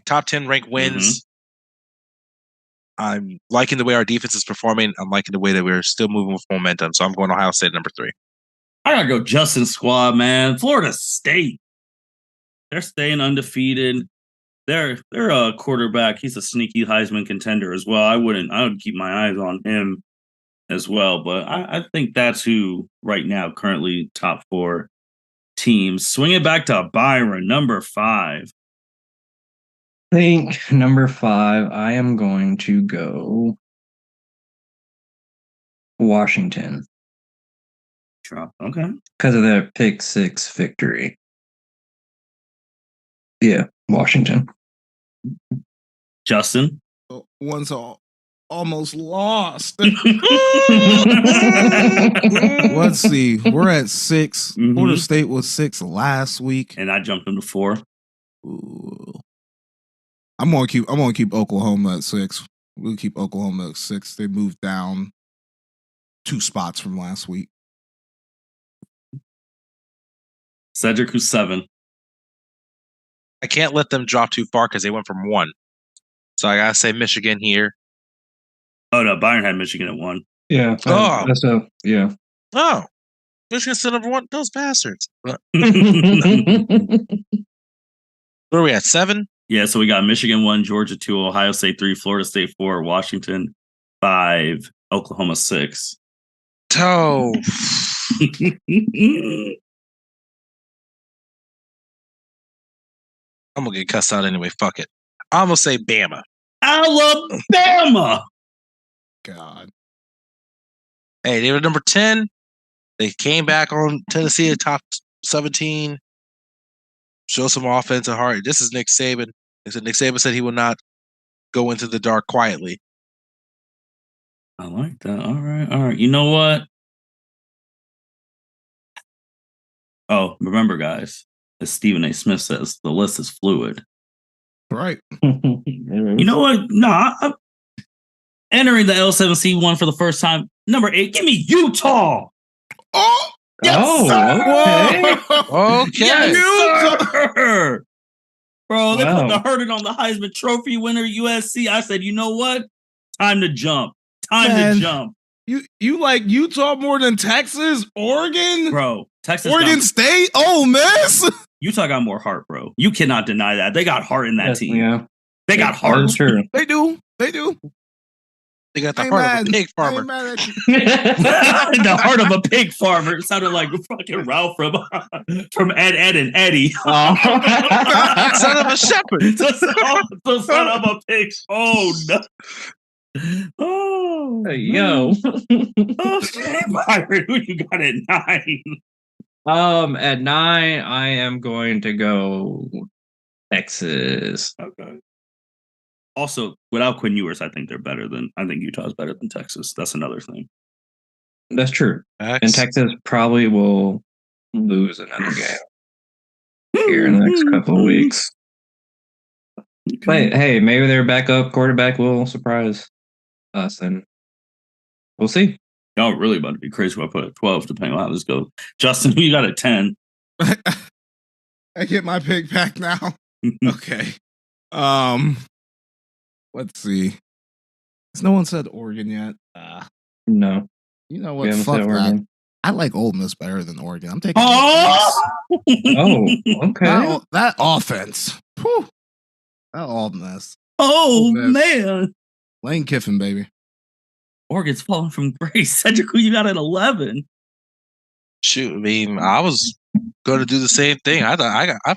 top 10 ranked wins. I'm liking the way our defense is performing. I'm liking the way that we're still moving with momentum. So I'm going to Ohio State number 3. I gotta go Justin squad, man. Florida State. They're staying undefeated. Their quarterback, he's a sneaky Heisman contender as well. I would keep my eyes on him as well. But I think that's who right now currently top 4 teams. Swing it back to Byron, number 5. I think number 5, I am going to go Washington. Okay. Because of their pick 6 victory. Yeah, Washington. Justin? One's almost lost. Let's see. We're at 6. Florida State was 6 last week. And I jumped into 4. Ooh. I'm gonna keep Oklahoma at 6. We'll keep Oklahoma at 6. They moved down 2 spots from last week. Cedric, who's 7? I can't let them drop too far because they went from 1. So I gotta say Michigan here. Oh no, Byron had Michigan at 1. Yeah. Yeah. Oh, Michigan's still number 1. Those bastards. Where are we at? 7? Yeah, so we got Michigan 1, Georgia 2, Ohio State 3, Florida State 4, Washington 5, Oklahoma 6. Oh. I'm gonna get cussed out anyway. Fuck it. I'm gonna say Bama. Alabama. God. Hey, they were number 10. They came back on Tennessee at top 17. Show some offensive heart. This is Nick Saban. Nick Saban said he will not go into the dark quietly. I like that. All right. You know what? Oh, remember, guys, as Stephen A. Smith says, the list is fluid. Right. You know what? No, I'm entering the L7C1 for the first time. Number 8, give me Utah. Oh, yes, sir. Okay. Yes, sir. Bro, they Wow. put the hurting on the Heisman Trophy winner, USC. I said, you know what? Time to jump. Time to jump. You like Utah more than Texas, Oregon? Bro, Texas. Oregon State? Oh, Miss. Utah got more heart, bro. You cannot deny that. They got heart in that team. Yeah. They got heart. That's true. They do. They got the heart of a pig farmer. The heart of a pig farmer. It sounded like fucking Ralph from Ed and Eddie. Son of a shepherd. The son of a pig. Oh no. Oh Yo. Okay, Byron, who you got at 9? At 9, I am going to go Texas. Okay. Also, without Quinn Ewers, I think Utah's better than Texas. That's another thing. That's true. And Texas probably will lose another game here in the next couple of weeks. Okay. But hey, maybe their backup quarterback will surprise us, and we'll see. Y'all really about to be crazy if I put at 12, depending on how this goes. Justin, who you got at 10? I get my pick back now. Okay. Let's see. Has no one said Oregon yet? No. You know We what? haven't Fuck said that. Oregon. I like Ole Miss better than Oregon. I'm taking. Oh, okay. That offense. Whew, that Ole Miss. Oh man, Lane Kiffin, baby. Oregon's falling from grace. Cedric, who you got at 11? Shoot, I mean, I was going to do the same thing. I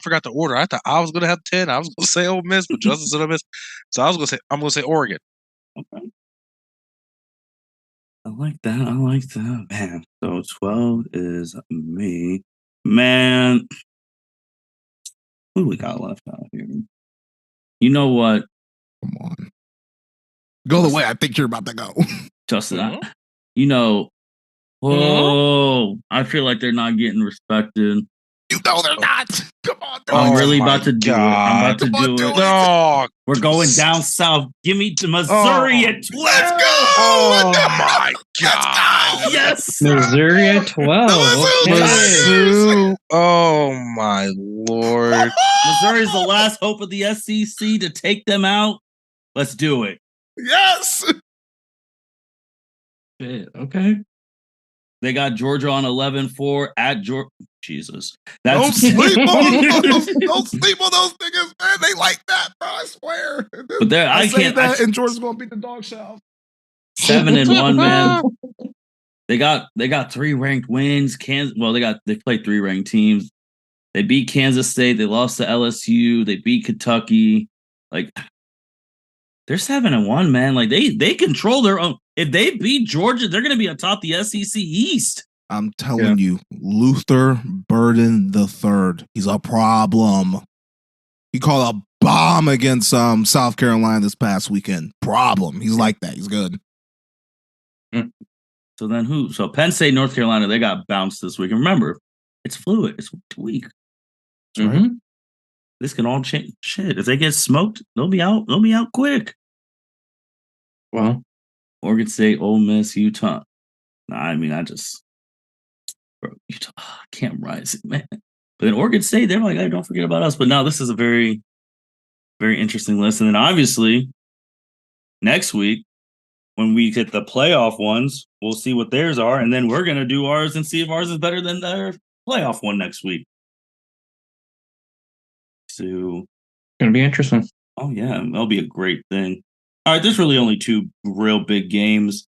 forgot the order. I thought I was going to have 10. I was going to say Ole Miss, but Justin said Ole Miss, so I'm going to say Oregon. Okay. I like that, man. So 12 is me, man. What do we got left out here? You know what? Come on, go the way I think you're about to go, Justin. I feel like they're not getting respected. You know they're not. Come on, I'm really about to do it. I'm about to do it. No, we're going down south. Give me to Missouri at 12. Let's go. Oh my God. Yes. Missouri at 12. Mizzou. Oh my Lord. Missouri's the last hope of the SEC to take them out. Let's do it. Yes. Shit, okay. They got Georgia on 11-4 at Georgia. Jesus. Don't sleep on those niggas, man. They like that, bro. I swear. But I can't. And Georgia's gonna beat the dog shell. 7-1, man. They got 3 ranked wins. They played 3 ranked teams. They beat Kansas State. They lost to LSU. They beat Kentucky. Like, they're 7-1, man. Like, they control their own. If they beat Georgia, they're gonna be atop the SEC East. I'm telling you, Luther Burden III. He's a problem. He called a bomb against South Carolina this past weekend. Problem. He's like that. He's good. So then who? So Penn State, North Carolina, they got bounced this week. And remember, it's fluid. It's 2 weeks. Mm-hmm. Right? This can all change. Shit, if they get smoked, they'll be out. They'll be out quick. Well, Oregon State, Ole Miss, Utah. Utah can't rise it, man. But then Oregon State, they're like, hey, don't forget about us. But now this is a very, very interesting list. And then obviously, next week, when we get the playoff ones, we'll see what theirs are. And then we're going to do ours and see if ours is better than their playoff one next week. So, going to be interesting. Oh, yeah. That'll be a great thing. All right. There's really only 2 real big games.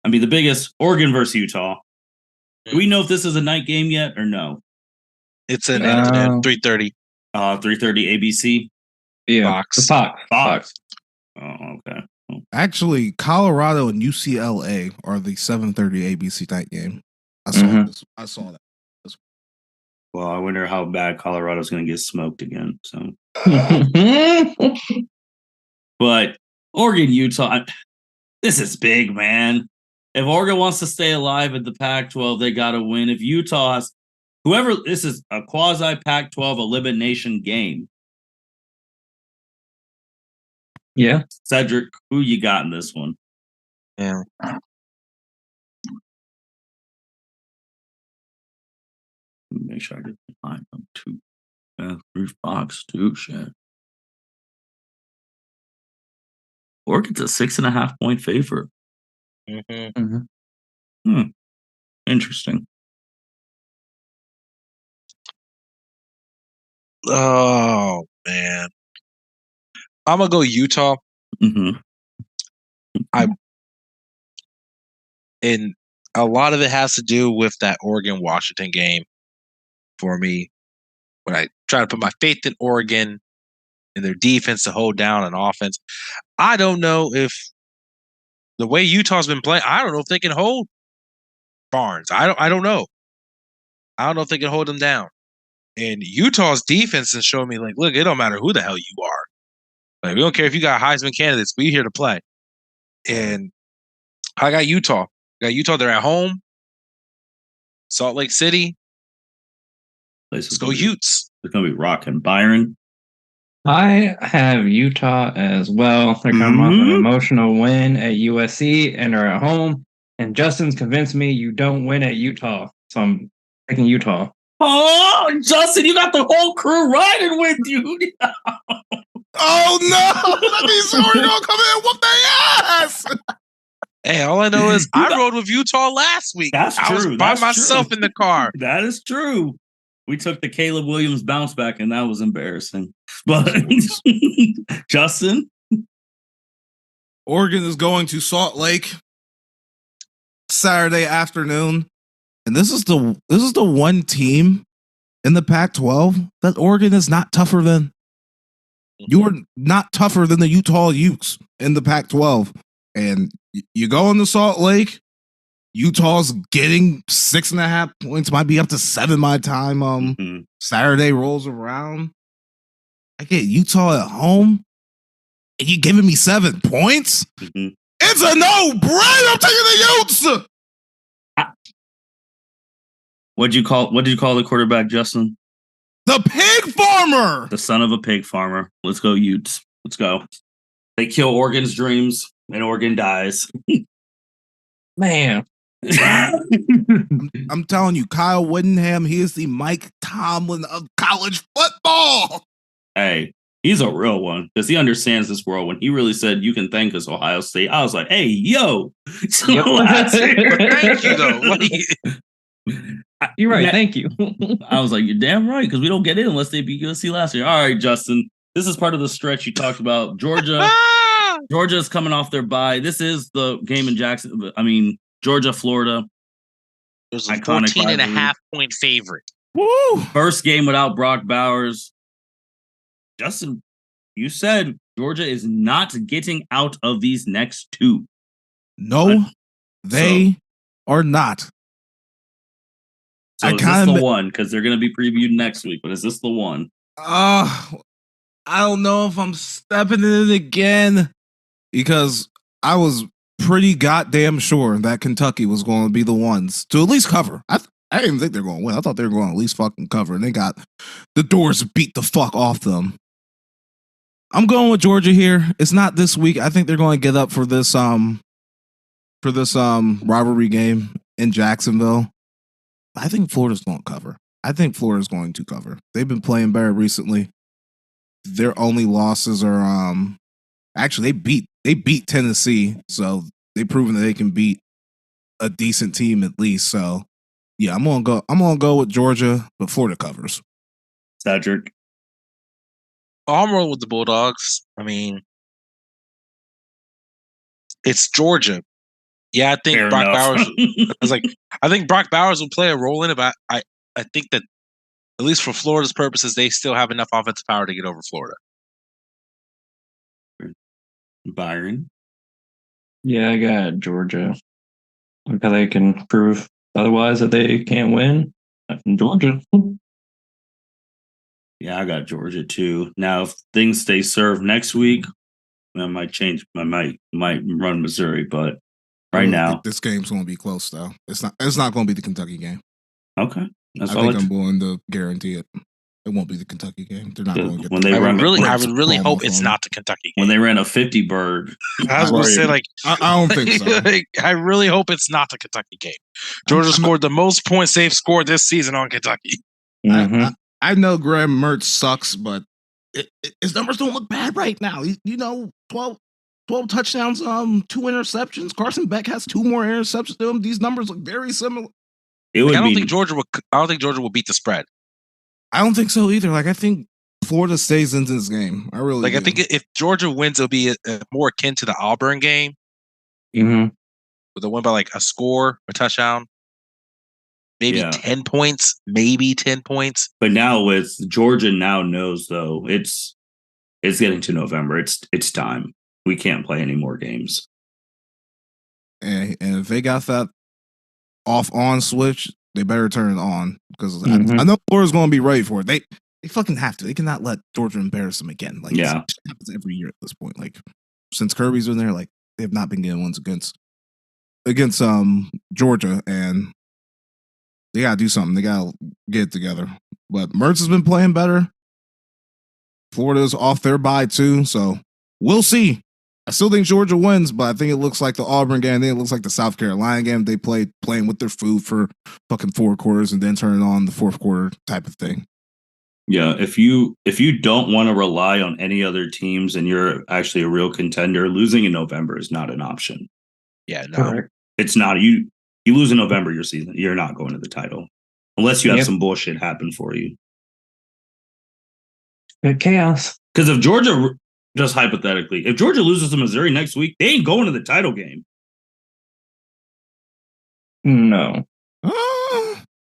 I mean, the biggest, Oregon versus Utah. Do we know if this is a night game yet or no? It's an 3:30. 3:30 ABC? Yeah. Fox. Oh, okay. Actually, Colorado and UCLA are the 7:30 ABC night game. I saw that. Well, I wonder how bad Colorado's going to get smoked again. So, but Oregon, Utah, this is big, man. If Oregon wants to stay alive at the Pac-12, they got to win. If Utah has this is a quasi Pac-12 elimination game. Yeah. Cedric, who you got in this one? Yeah. Make sure I get the line from 2. 3 Fox, 2 shit. Oregon's a 6.5 point favorite. Interesting. Oh man, I'm gonna go Utah. Mm-hmm. And a lot of it has to do with that Oregon-Washington game for me. When I try to put my faith in Oregon and their defense to hold down an offense, I don't know if the way Utah's been playing, I don't know if they can hold Barnes. I don't know. I don't know if they can hold him down. And Utah's defense is showing me, like, look, it don't matter who the hell you are. Like, we don't care if you got Heisman candidates. We're here to play. And I got Utah. They're at home. Salt Lake City. Let's go Utes. It's going to be rocking. Byron? I have Utah as well. They're coming off an emotional win at USC and are at home. And Justin's convinced me you don't win at Utah. So I'm picking Utah. Oh, Justin, you got the whole crew riding with you. Oh, no. That means Oregon going to come in and whoop their ass. Hey, all I know is I rode with Utah last week. That's I true. was by That's myself true. in the car. That is true. We took the Caleb Williams bounce back, and that was embarrassing. But Justin, Oregon is going to Salt Lake Saturday afternoon, and this is the one team in the Pac-12 that Oregon is not tougher than. You are not tougher than the Utah Utes in the Pac-12, and you go into Salt Lake. Utah's getting 6.5 points, might be up to 7 by the time Saturday rolls around. I get Utah at home, and you giving me 7 points? Mm-hmm. It's a no-brainer. I'm taking the Utes. What did you call the quarterback, Justin? The pig farmer. The son of a pig farmer. Let's go, Utes. Let's go. They kill Oregon's dreams, and Oregon dies. Man. I'm telling you, Kyle Whittingham, he is the Mike Tomlin of college football. Hey, he's a real one because he understands this world. When he really said, "You can thank us, Ohio State," I was like, "Hey, yo!" Thank you, though. You're right. Thank you. I was like, "You're damn right," because we don't get in unless they beat USC last year. All right, Justin, this is part of the stretch you talked about. Georgia, Georgia's coming off their bye. This is the game in Jackson. I mean, Georgia, Florida. It was a 14.5-point favorite. Woo! First game without Brock Bowers. Justin, you said Georgia is not getting out of these next two. No, they are not. So is this the one? Because they're going to be previewed next week, but is this the one? I don't know if I'm stepping in it again because I was pretty goddamn sure that Kentucky was going to be the ones to at least cover. I didn't even think they're going to win. I thought they were going to at least fucking cover, and they got the doors beat the fuck off them. I'm going with Georgia here. It's not this week. I think they're going to get up for this rivalry game in Jacksonville. I think Florida's going to cover. I think Florida's going to cover. They've been playing better recently. Their only losses are actually they beat Tennessee, so they've proven that they can beat a decent team at least. So yeah, I'm gonna go with Georgia, but Florida covers. Cedric. I'm rolling with the Bulldogs. I mean, it's Georgia. Yeah, I think Fair Brock enough. Bowers. I think Brock Bowers will play a role in it, but I think that at least for Florida's purposes, they still have enough offensive power to get over Florida. Byron. Yeah, I got Georgia. Because they can prove otherwise that they can't win. I'm Georgia. Yeah, I got Georgia too. Now, if things stay served next week, I might change. I might run Missouri, but right now this game's going to be close though. It's not going to be the Kentucky game. Okay, I think I'm willing to guarantee it. It won't be the Kentucky game. They're not going to get. I would really hope it's not the Kentucky game. When they ran a 50 bird, I was going to say I don't think so. I really hope it's not the Kentucky game. Georgia scored the most points they've scored this season on Kentucky. Mm-hmm. I know Graham Mertz sucks, but his numbers don't look bad right now. 12 touchdowns, 2 interceptions. Carson Beck has 2 more interceptions to him. These numbers look very similar. I don't think Georgia will beat the spread. I don't think so either. I think Florida stays into this game. I really do. I think if Georgia wins, it'll be more akin to the Auburn game. Mm-hmm. With a win by a score, a touchdown. Maybe 10 points, maybe 10 points. But now with Georgia knows though it's getting to November. It's time. We can't play any more games. And if they got that off-on switch, they better turn it on because I know Florida's going to be ready for it. They fucking have to. They cannot let Georgia embarrass them again. It happens every year at this point. Since Kirby's been there, they have not been getting ones against Georgia, and they got to do something. They got to get it together. But Mertz has been playing better. Florida's off their bye too, so we'll see. I still think Georgia wins, but I think it looks like the Auburn game. I think it looks like the South Carolina game. They playing with their food for fucking 4 quarters and then turn it on the 4th quarter type of thing. Yeah, if you don't want to rely on any other teams and you're actually a real contender, losing in November is not an option. Yeah, no. Correct. It's not. You lose in November your season. You're not going to the title. Unless you have some bullshit happen for you. Good chaos. Because if Georgia, just hypothetically, if Georgia loses to Missouri next week, they ain't going to the title game. No.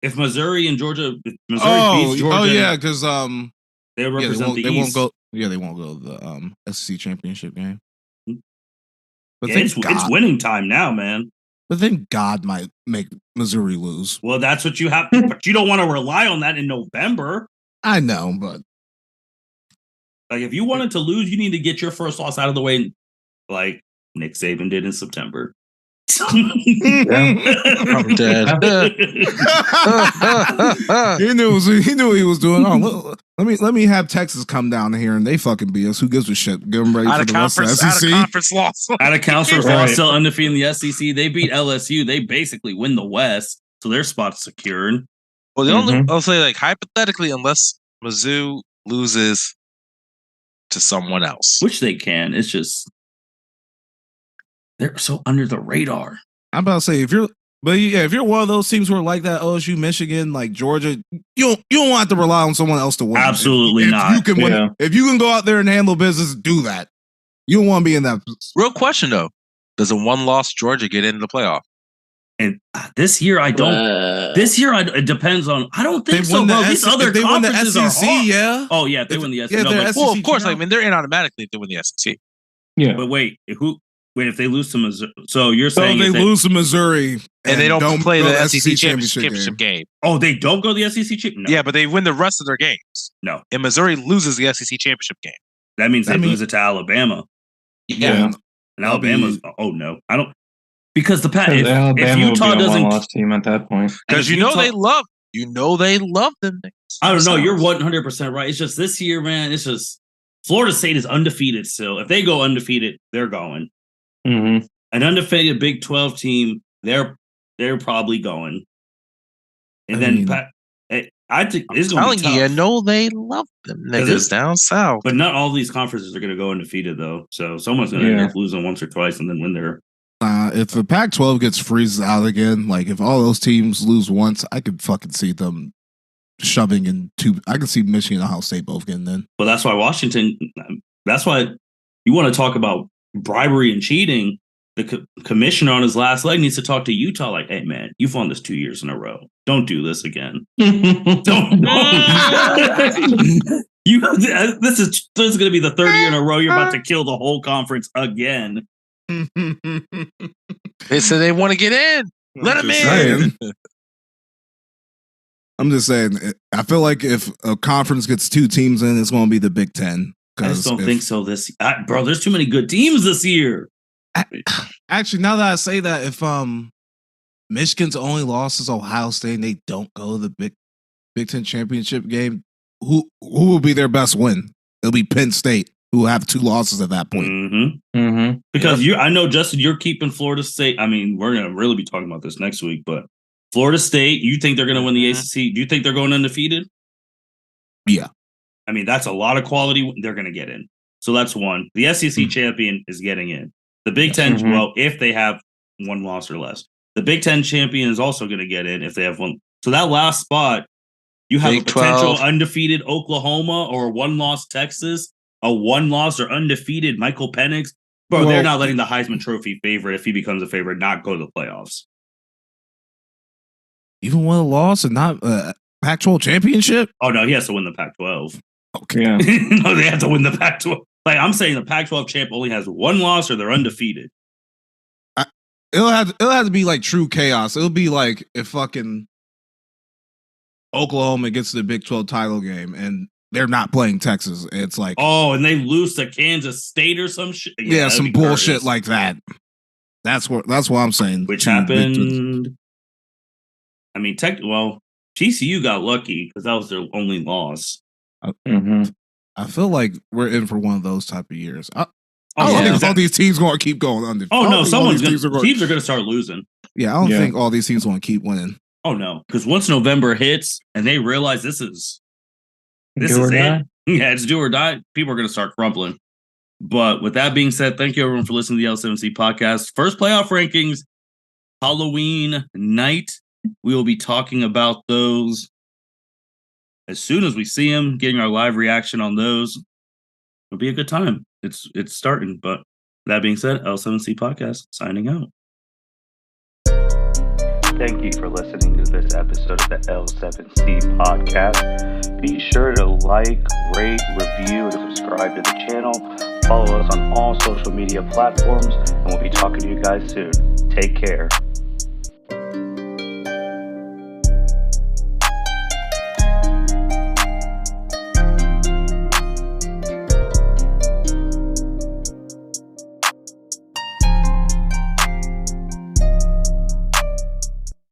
If Missouri and Georgia, if Missouri beats Georgia, because they represent the East. They won't go to the SEC championship game. But Yeah, it's winning time now, man. But then God might make Missouri lose. Well, that's what you have, but you don't want to rely on that in November. I know, but like if you wanted to lose, you need to get your first loss out of the way, like Nick Saban did in September. I'm dead. he knew what he was doing. Oh, let me have Texas come down here and they fucking beat us. Who gives a shit? Get them ready for the rest of the SEC. Out of conference loss. Out of conference loss, still undefeated in the SEC. They beat LSU. They basically win the West, so their spot's secured. Well, the only I'll say like hypothetically, unless Mizzou loses to someone else, which they can. It's just they're so under the radar. I'm about to say if you're one of those teams who are like that, OSU, Michigan, like Georgia, you don't want to rely on someone else to win. Absolutely not. You can win, if you can go out there and handle business, do that. You don't want to be in that. Real question though: does a one-loss Georgia get into the playoff? And this year, I don't. This year, it depends on. I don't think so, bro. These other conferences are hard. Yeah. Oh yeah, if they win the SEC. Yeah, well, of course. I mean, they're in automatically if they win the SEC. Yeah. But wait, if they lose to Missouri, so you're saying they lose to Missouri and they don't play the SEC championship game. Oh, they don't go to the SEC championship? No. Yeah, but they win the rest of their games. No. And Missouri loses the SEC championship game. That means they lose it to Alabama. Yeah. And Alabama's, no. I don't, because if Utah doesn't. One loss team at that point. Because they love them. I don't know. You're 100% right. It's just this year, man. It's just Florida State is undefeated still. If they go undefeated, they're going. Mm-hmm. An undefeated Big 12 team, they're probably going. And I think it's going to be tough. You know they love them niggas down south. But not all these conferences are going to go undefeated, though. So someone's going to end up losing once or twice and then win their. If the Pac-12 gets freezed out again, like if all those teams lose once, I could fucking see them shoving in two. I could see Michigan and Ohio State both getting in. Well, that's why that's why you want to talk about bribery and cheating. The commissioner on his last leg needs to talk to Utah like, hey, man, you've won this 2 years in a row. Don't do this again. Don't. This is going to be the third year in a row you're about to kill the whole conference again. They said they want to get in. Let them in. I'm just saying. I feel like if a conference gets two teams in, it's going to be the Big Ten. I just don't think so. Bro, there's too many good teams this year. Actually, now that I say that, if Michigan's only loss is Ohio State and they don't go to the Big Ten championship game, who will be their best win? It'll be Penn State, who will have 2 losses at that point. Mm-hmm. Mm-hmm. Because I know, Justin, you're keeping Florida State. I mean, we're going to really be talking about this next week, but Florida State, you think they're going to win the ACC? Do you think they're going undefeated? Yeah. I mean, that's a lot of quality. They're going to get in. So that's one. The SEC champion is getting in. The Big Ten, well, if they have 1 loss or less. The Big Ten champion is also going to get in if they have 1. So that last spot, you have Big a potential 12. Undefeated Oklahoma or a 1-loss Texas, a 1-loss or undefeated Michael Penix. Bro, they're not letting the Heisman Trophy favorite, if he becomes a favorite, not go to the playoffs. Even with a loss and not Pac-12 championship? Oh, no, he has to win the Pac-12. Okay. Yeah. No, they have to win the Pac-12. Like, I'm saying the Pac-12 champ only has 1 loss or they're undefeated. It'll have to be like true chaos. It'll be like if fucking Oklahoma gets to the Big 12 title game and they're not playing Texas. It's like, oh, and they lose to Kansas State or some shit. Yeah, some bullshit like that. That's what I'm saying. Which happened. I mean, GCU got lucky because that was their only loss. I feel like we're in for one of those type of years. I don't think all these teams going to keep going undefeated. Oh no, teams are going to start losing. Yeah, I don't think all these teams want to keep winning. Oh no, because once November hits and they realize this is it. Yeah, it's do or die. People are going to start crumpling. But with that being said, thank you everyone for listening to the L7C podcast. First playoff rankings, Halloween night. We will be talking about those as soon as we see them, getting our live reaction on those. It'll be a good time. It's starting. But that being said, L7C podcast signing out. Thank you for listening to this episode of the L7C podcast. Be sure to like, rate, review, and subscribe to the channel. Follow us on all social media platforms, and we'll be talking to you guys soon. Take care.